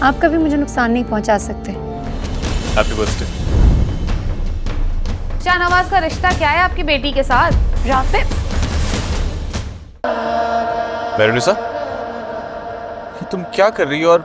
आप कभी मुझे नुकसान नहीं पहुंचा सकते। Happy birthday. शाहनवाज का रिश्ता क्या है आपकी बेटी के साथ? राफे, मेहरुनिसा, ये तुम क्या कर रही हो? और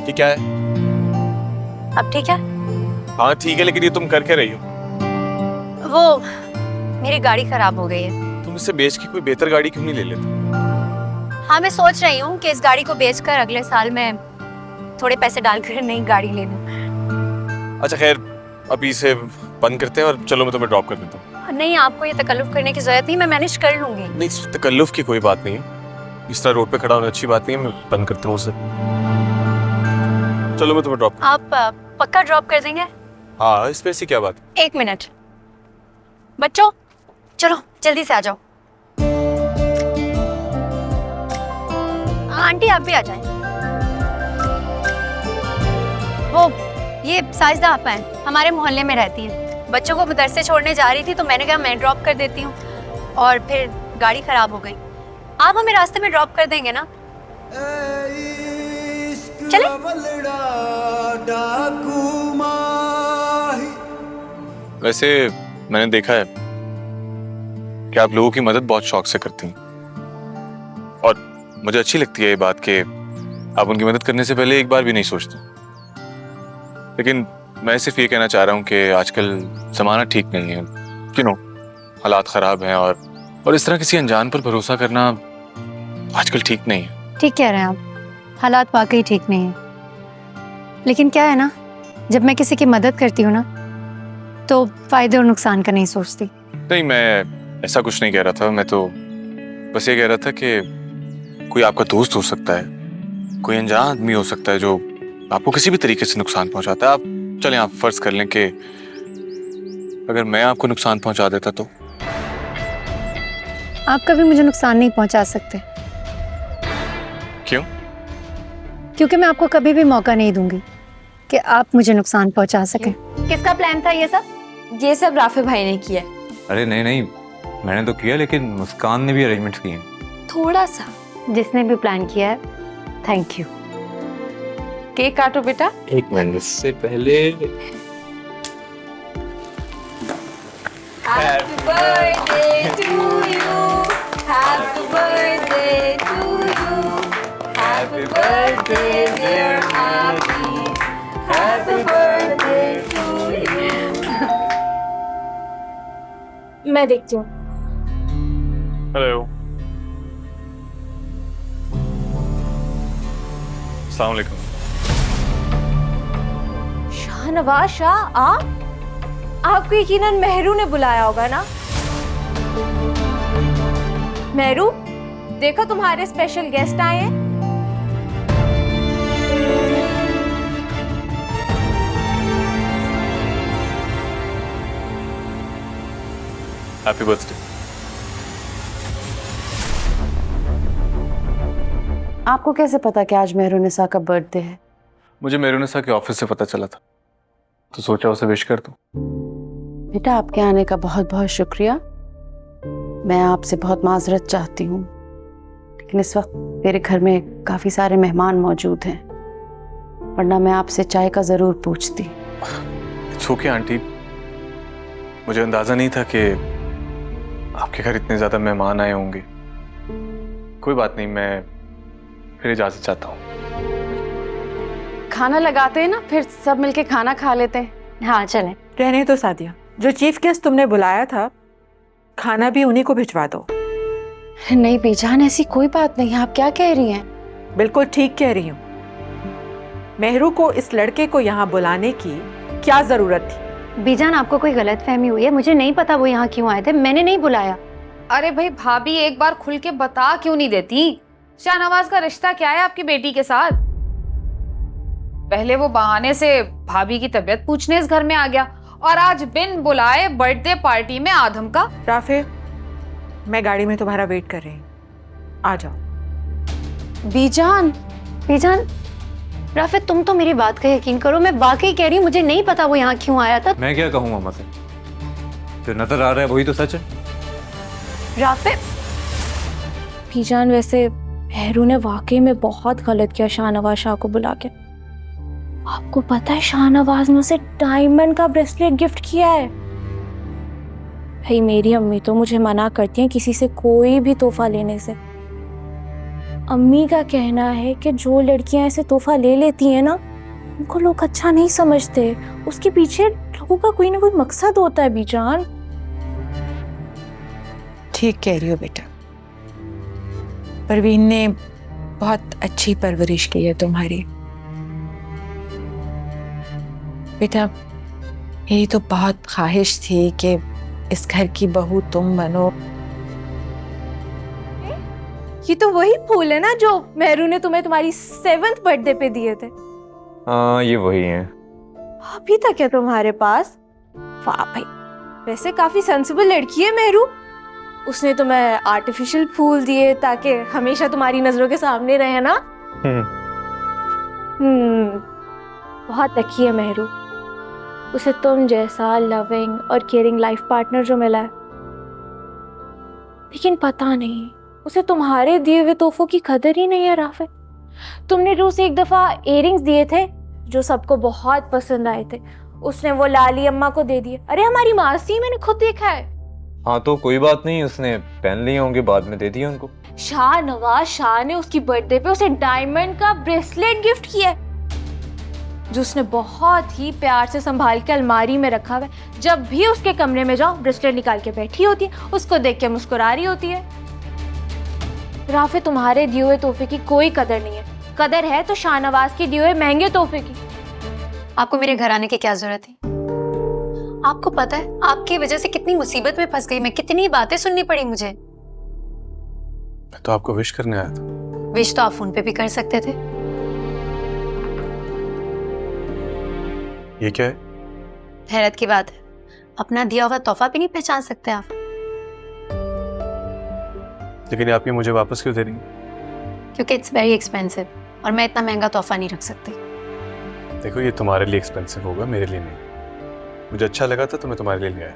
ये क्या है? अब ठीक है? हाँ ठीक है, लेकिन ये तुम कर क्या रही हो? वो मेरी गाड़ी खराब हो गई है। तुम इसे बेच के कोई बेहतर गाड़ी क्यों नहीं ले लेते? हाँ, मैं सोच रही हूँ कि इस गाड़ी को बेचकर अगले साल मैं थोड़े पैसे डालकर नई गाड़ी ले लूँ। अच्छा खैर, अभी इसे बंद करते हैं और चलो मैं तुम्हें ड्रॉप कर देता हूँ। नहीं, आपको ये तकल्लुफ करने की जरूरत नहीं, मैं मैनेज कर लूंगी। नहीं, इस तकल्लुफ की कोई बात नहीं है। इस तरह रोड पे खड़ा होना अच्छी बात नहीं है। मैं बंद करता हूँ उसे। चलो मैं तुम्हें ड्रॉप। आप पक्का ड्रॉप कर देंगे? हाँ, इसमें ऐसी क्या बात? 1 मिनट। बच्चों चलो जल्दी से आ जाओ। आंटी आप भी आ जाएं। वो ये साजिदा आपा हैं, हमारे मोहल्ले में रहती हैं। बच्चों को मदरसे छोड़ने जा रही थी तो मैंने कहा मैं ड्रॉप कर देती हूँ, और फिर गाड़ी खराब हो गई। आप हमें रास्ते में ड्रॉप कर देंगे ना? चले? वैसे मैंने देखा है कि आप लोगों की मदद बहुत शौक से करती हैं, और मुझे अच्छी लगती है ये बात कि आप उनकी मदद करने से पहले एक बार भी नहीं सोचते। लेकिन मैं सिर्फ ये कहना चाह रहा हूँ कि आजकल ज़माना ठीक नहीं है, हालात ख़राब हैं, और इस तरह किसी अनजान पर भरोसा करना आजकल ठीक नहीं है। ठीक कह रहे हैं आप, हालात वाकई ठीक नहीं है। लेकिन क्या है ना, जब मैं किसी की मदद करती हूँ ना तो फायदे और नुकसान का नहीं सोचती। नहीं, मैं ऐसा कुछ नहीं कह रहा था। मैं तो बस ये कह रहा था कि कोई आपका दोस्त हो सकता है, कोई अनजान आदमी हो सकता है जो आपको किसी भी तरीके से नुकसान पहुंचाता है। आप चलें, आप फर्ज कर लें कि अगर मैं आपको नुकसान पहुंचा देता तो? आप कभी मुझे नुकसान नहीं पहुंचा सकते। क्यों? क्योंकि मैं आपको कभी भी मौका नहीं दूंगी कि आप मुझे नुकसान पहुंचा सकें। किसका प्लान था ये सब? ये सब राफे भाई ने किया है। अरे नहीं नहीं, मैंने तो किया, लेकिन मुस्कान ने भी अरेंजमेंट्स किए हैं। थोड़ा सा। जिसने भी प्लान किया है, थैंक यू। केक काटो बेटा। 1 मिनट, इससे पहले Happy birthday to you. Happy birthday to you. Happy birthday dear Happy. Happy birthday to you. मैं देखती हूँ। हेलो, अस्सलाम वालेकुम। शाहनवाज शाह, आपको यकीनन मेहरू ने बुलाया होगा ना? मेहरू, देखो तुम्हारे स्पेशल गेस्ट आए हैं। Happy birthday. आपको कैसे पता कि आज मेहरुनिसा का बर्थडे है? मुझे मेहरुनिसा के ऑफिस से पता चला था, तो सोचा उसे विश कर दूं। बेटा, आपके आने का बहुत बहुत शुक्रिया। मैं आपसे बहुत माजरत चाहती हूँ, लेकिन इस वक्त मेरे घर में काफ़ी सारे मेहमान मौजूद हैं, वरना मैं आपसे चाय का ज़रूर पूछती। इट्स ओके आंटी, मुझे अंदाज़ा नहीं था कि आपके घर इतने ज़्यादा मेहमान आए होंगे। कोई बात नहीं, मैं फिर इजाज़त चाहता हूँ। खाना लगाते हैं ना, फिर सब मिलके खाना खा लेते हैं। हाँ चलें। रहने तो सादिया, जो चीफ गेस्ट तुमने बुलाया था, खाना भी उन्हीं को भिजवा दो। नहीं बीजान, ऐसी कोई बात नहीं है। आप क्या कह रही हैं? बिल्कुल ठीक कह रही हूँ। मेहरू को इस लड़के को यहाँ बुलाने की क्या जरूरत थी? बीजान, आपको कोई गलतफहमी हुई है। मुझे नहीं पता वो यहाँ क्यों आए थे, मैंने नहीं बुलाया। अरे भाई भाभी, एक बार खुल के बता क्यों नहीं देती? शाहनवाज का रिश्ता क्या है आपकी बेटी के साथ? पहले वो बहाने से भाभी की तबीयत पूछने इस घर में आ गया, और आज बिन बुलाए बर्थडे पार्टी में आधम का। राफे, मैं गाड़ी में तुम्हारा वेट कर रही हूँ, आ जाओ। बीजान, बीजान, राफे तुम तो मेरी बात का यकीन करो, मैं वाकई कह रही हूँ, मुझे नहीं पता वो यहाँ क्यों आया था। मैं क्या कहूँ मामा से, जो नजर आ रहा है वही तो सच है। राफे, भीजान, वैसे मेहरू ने वाकई में बहुत गलत किया शाहनवाज शाह को बुला के। आपको पता है शाहनवाज ने उसे डायमंड का ब्रेसलेट गिफ्ट किया है। भाई मेरी अम्मी तो मुझे मना करती हैं किसी से कोई भी तोहफा लेने से। अम्मी का कहना है कि जो लड़कियां ऐसे तोहफा ले लेती हैं ना, उनको लोग अच्छा नहीं समझते, उसके पीछे लोगों का कोई ना कोई मकसद होता है बीजान। ठीक कह रही हो बेटा, परवीन ने बहुत अच्छी परवरिश की है तुम्हारी। बेटा मेरी तो बहुत ख्वाहिश थी कि इस घर की बहू तुम बनो। ये तो वही फूल है ना जो मेहरू ने तुम्हें तुम्हारी 7th बर्थडे पे दिए थे। हाँ ये वही है। अभी तक है तुम्हारे पास? वाह भाई, वैसे काफी सेंसिबल लड़की है मेहरू। उसने तुम्हें आर्टिफिशियल फूल दिए ताकि हमेशा तुम्हारी नजरों के सामने रहे ना। बहुत लकी है मेहरू, उसे तुम जैसा लविंग और केयरिंग लाइफ पार्टनर जो मिला है। लेकिन पता नहीं उसे तुम्हारे दिए हुए तोहफों की कदर ही नहीं है राफे। तुमने जो उसे एक दफा इयररिंग्स दिए थे जो सबको बहुत पसंद आए थे, उसने वो लाली अम्मा को दे दिए। अरे हमारी मासी, मैंने खुद देखा है। हाँ तो कोई बात नहीं, उसने पहन लिए होंगे, बाद में दे दिए उनको। शाहनवाज शाह ने उसकी बर्थडे पे उसे डायमंड का ब्रेसलेट गिफ्ट किया है जो उसने बहुत ही प्यार से संभाल के अलमारी में रखा हुआ है। जब भी उसके कमरे में जाओ ब्रेसलेट निकाल के बैठी होती है, उसको देख के मुस्कुरा रही होती है। राफे, तुम्हारे दिए हुए तोहफे की कोई कदर नहीं है। कदर है तो शाहनवाज के दिए हुए महंगे तोहफे की। आपको मेरे घर आने की क्या जरूरत थी? आपको पता है आपकी वजह से कितनी मुसीबत में फंस गई मैं, कितनी बातें सुननी पड़ी मुझे। मैं तो आपको विश करने आया था। विश तो आप फोन पे भी कर सकते थे। ये क्या है? हैरत की बात है, अपना दिया हुआ तोहफा भी नहीं पहचान सकते आप। लेकिन आप ये मुझे वापस क्यों दे रही हैं? क्योंकि इट्स वेरी एक्सपेंसिव और मैं इतना महंगा तोहफा नहीं रख सकती। देखो ये तुम्हारे लिए एक्सपेंसिव होगा, मेरे लिए नहीं। मुझे अच्छा लगा था तो मैं तुम्हारे लिए ले आया।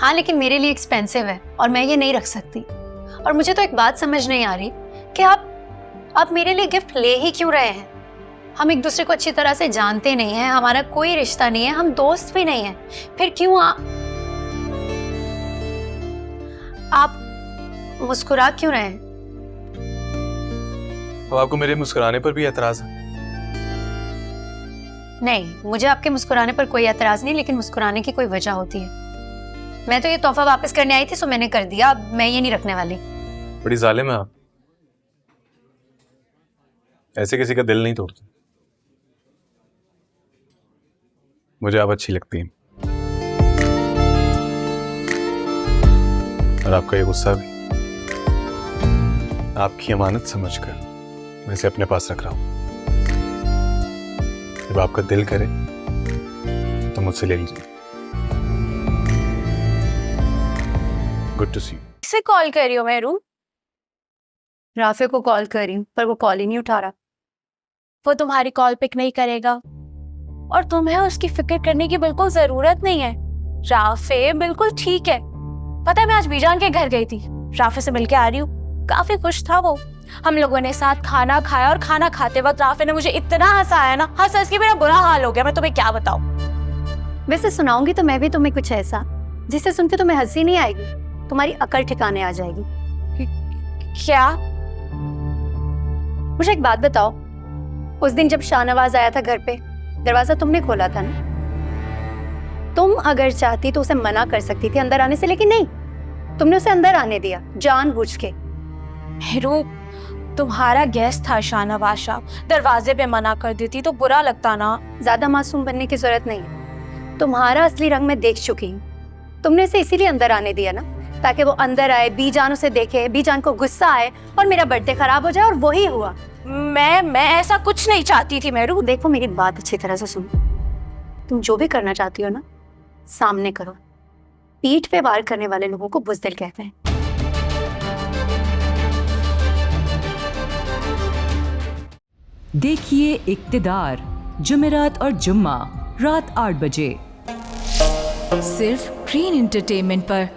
हाँ लेकिन मेरे लिए एक्सपेंसिव है और मैं ये नहीं रख सकती। और मुझे तो एक बात समझ नहीं आ रही कि आप मेरे लिए गिफ्ट ले ही क्यों रहे हैं? हम एक दूसरे को अच्छी तरह से जानते नहीं हैं, हमारा कोई रिश्ता नहीं है, हम दोस्त भी नहीं हैं, फिर क्यों आप मुस्कुरा क्यों रहे हैं? तो आपको मेरे मुस्कुराने पर भी एतराज है? नहीं, मुझे आपके मुस्कुराने पर कोई एतराज नहीं, लेकिन मुस्कुराने की कोई वजह होती है। मैं तो ये तोहफा वापस करने आई थी, सो मैंने कर दिया। अब मैं ये नहीं रखने वाली। बड़ी जालिम है आप, ऐसे किसी का दिल नहीं तोड़ती। मुझे आप अच्छी लगती हैं और आपका ये गुस्सा भी आपकी अमानत समझकर मैं इसे अपने पास रख रहा हूं। जब आपका दिल करे तो मुझसे ले लीजिए। Good to see you. किसे कॉल कर रही हो मेहरू? राफे को कॉल कर रही हूँ पर वो कॉल ही नहीं उठा रहा। वो तुम्हारी कॉल पिक नहीं करेगा और तुम्हें उसकी फिक्र करने की बिल्कुल जरूरत नहीं है। राफे बिल्कुल ठीक है। पता है मैं आज बीजान के घर गई थी, राफे से मिलके आ रही हूँ। काफी खुश था वो। हम लोगों ने साथ खाना खाया और खाना खाते वक्त राफे ने मुझे इतना हंसाया ना, हंस के मेरा बुरा हाल हो गया। मैं तुम्हें क्या बताऊं। वैसे सुनाऊंगी तो मैं भी तुम्हें कुछ ऐसा जिसे सुन के तुम्हें हंसी नहीं आएगी, तुम्हारी अकल ठिकाने आ जाएगी। क्या? मुझे एक बात बताओ, उस दिन जब शाहनवाज आया था घर पे, दरवाजा तुमने खोला था ना? तुम अगर चाहती तो उसे मना कर सकती थी अंदर आने से, लेकिन नहीं, तुमने उसे अंदर आने दिया जानबूझ के। मेहरू, तुम्हारा गेस्ट था शाहनवाज शाह, दरवाजे पे मना कर देती तो बुरा लगता ना। ज्यादा मासूम बनने की जरूरत नहीं है। तुम्हारा असली रंग मैं देख चुकी हूँ। तुमने उसे इसीलिए अंदर आने दिया ना, ताकि वो अंदर आए, बीजान उसे देखे, बीजान को गुस्सा आए और मेरा बर्थडे खराब हो जाए, और वही हुआ। मैं ऐसा कुछ नहीं चाहती थी मेहरू। देखो मेरी बात अच्छी तरह से सुनो, तुम जो भी करना चाहती हो ना सामने करो। पीठ पे वार करने वाले लोगों को बुज़दिल कहते हैं। देखिए इक्तिदार जुमेरात और जुम्मा रात 8 बजे सिर्फ ग्रीन एंटरटेनमेंट पर।